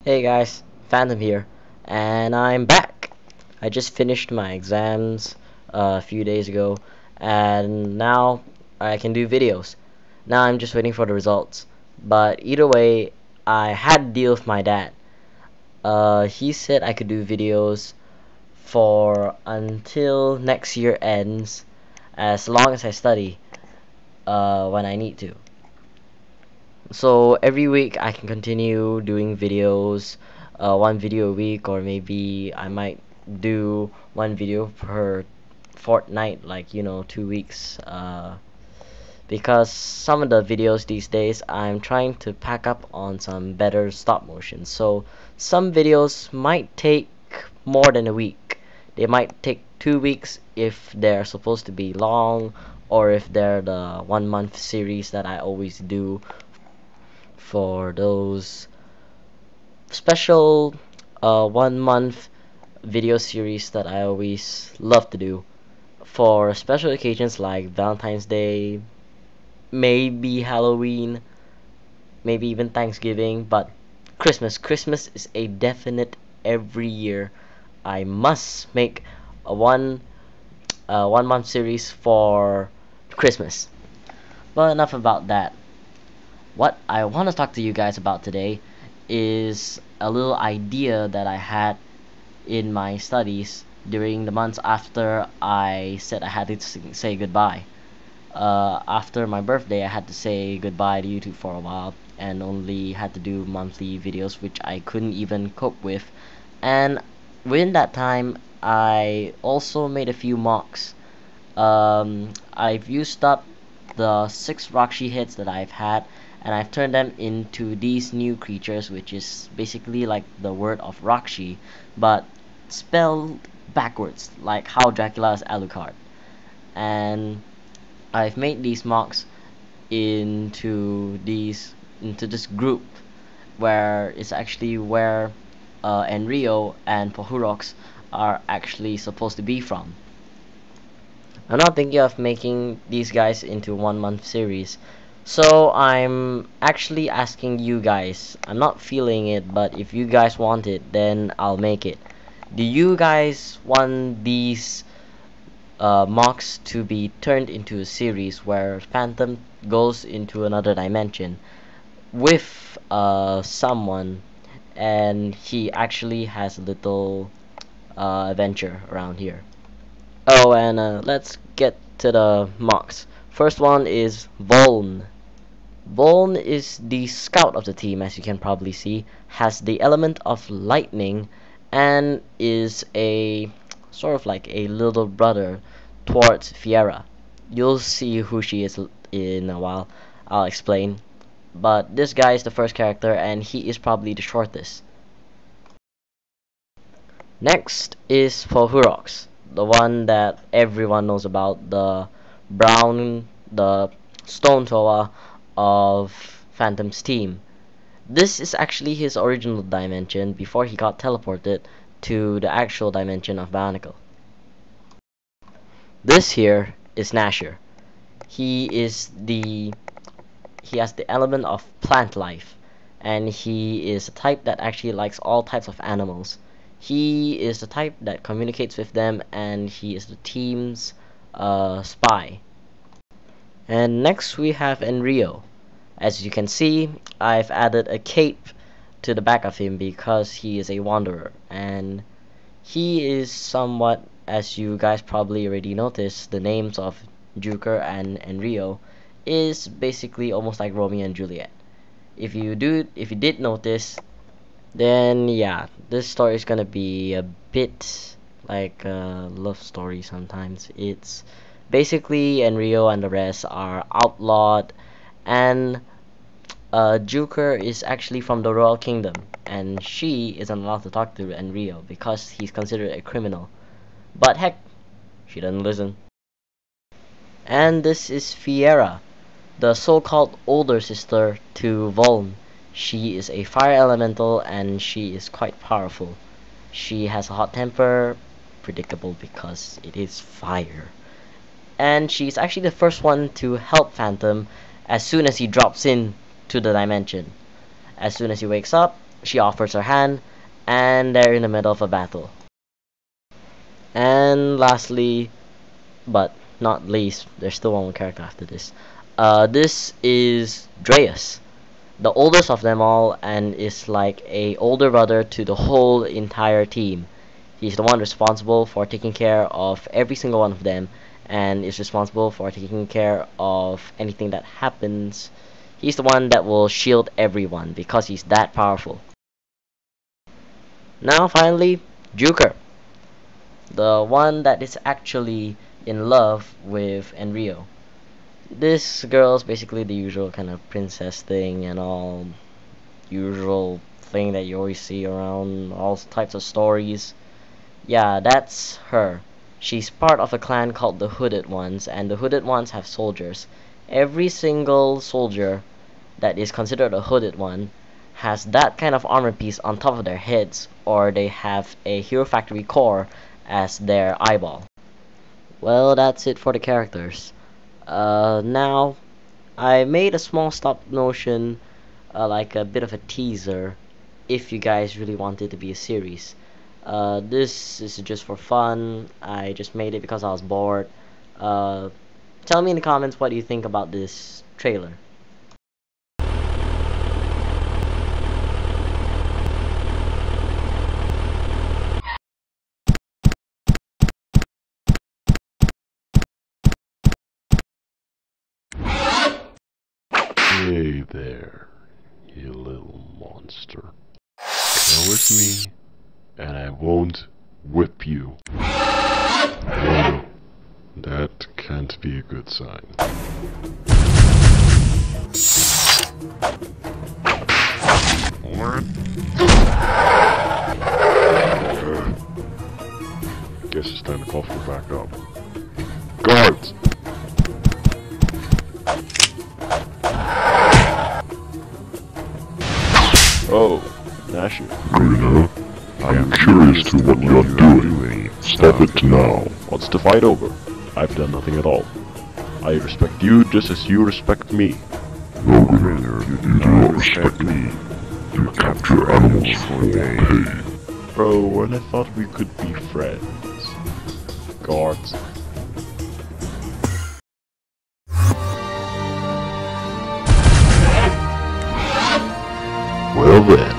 Hey guys, Phantom here, and I'm back. I just finished my exams a few days ago, and now I can do videos. Now I'm just waiting for the results. But either way, I had to deal with my dad. He said I could do videos for until next year ends, as long as I study when I need to. So every week I can continue doing videos, one video a week, or maybe I might do one video per fortnight, like 2 weeks. Because some of the videos these days I'm trying to pack up on some better stop motion. So some videos might take more than a week. They might take 2 weeks if they're supposed to be long, or if they're the 1 month series that I always do for those special 1 month video series that I always love to do for special occasions like Valentine's Day, maybe Halloween, maybe even Thanksgiving, but Christmas is a definite every year. I must make a 1 month series for Christmas. But enough about that. What I want to talk to you guys about today is a little idea that I had in my studies during the months after I said I had to say goodbye. After my birthday, I had to say goodbye to YouTube for a while and only had to do monthly videos, which I couldn't even cope with. And within that time, I also made a few mocks. I've used up the 6 Rakshi hits that I've had, and I've turned them into these new creatures, which is basically like the word of Rakshi, but spelled backwards, like how Dracula is Alucard. And I've made these mocks into this group where it's actually where Enrio and Pohurox are actually supposed to be from. I'm not thinking of making these guys into 1 month series. So I'm actually asking you guys. I'm not feeling it, but if you guys want it, then I'll make it. Do you guys want these mocks to be turned into a series where Phantom goes into another dimension with someone, and he actually has a little adventure around here? Oh, and let's get to the mocks. First one is Voln. Voln is the scout of the team, as you can probably see, has the element of lightning, and is a sort of like a little brother towards Fiera. You'll see who she is in a while. I'll explain. But this guy is the first character, and he is probably the shortest. Next is Pohurox, the one that everyone knows about, the stone Toa of Phantom's team. This is actually his original dimension before he got teleported to the actual dimension of Bionicle. This here is Nasher. He is he has the element of plant life, and he is a type that actually likes all types of animals. He is the type that communicates with them, and he is the team's spy. And next we have Enrio. As you can see, I've added a cape to the back of him because he is a wanderer, and he is somewhat, as you guys probably already noticed, the names of Joker and Enrio is basically almost like Romeo and Juliet. If you did notice, then yeah, this story is gonna be a bit like a love story sometimes. It's basically Enrio and the rest are outlawed, and Joker is actually from the Royal Kingdom, and she isn't allowed to talk to Enrio because he's considered a criminal. But heck, she doesn't listen. And this is Fiera, the so-called older sister to Voln. She is a fire elemental, and she is quite powerful. She has a hot temper, predictable because it is fire. And she's actually the first one to help Phantom as soon as he drops in to the dimension. As soon as he wakes up, She offers her hand, and they're in the middle of a battle. And lastly, but not least, there's still one more character after this. This is Dreas, the oldest of them all, and is like a older brother to the whole entire team. He's the one responsible for taking care of every single one of them, and is responsible for taking care of anything that happens. He's the one that will shield everyone because he's that powerful. Now finally, Juker, the one that is actually in love with Enryo. This girl's basically the usual kind of princess thing and all, usual thing that you always see around all types of stories. Yeah, that's her. She's part of a clan called the Hooded Ones, and the Hooded Ones have soldiers. Every single soldier that is considered a Hooded One has that kind of armor piece on top of their heads, or they have a Hero Factory core as their eyeball. Well, that's it for the characters. Now, I made a small stop motion, like a bit of a teaser, if you guys really want it to be a series. This is just for fun. I just made it because I was bored. Tell me in the comments what you think about this trailer. Hey there, you little monster. Come with me, and I won't whip you. No, that can't be a good sign. Guess it's time to call for backup. Guards! Oh, Nashor. Rena, I'm curious to what you're doing. Stop it now. What's the fight over? I've done nothing at all. I respect you just as you respect me. No, Rena, you do not respect me. You capture animals for pay. Bro, and I thought we could be friends. Guards. Well then.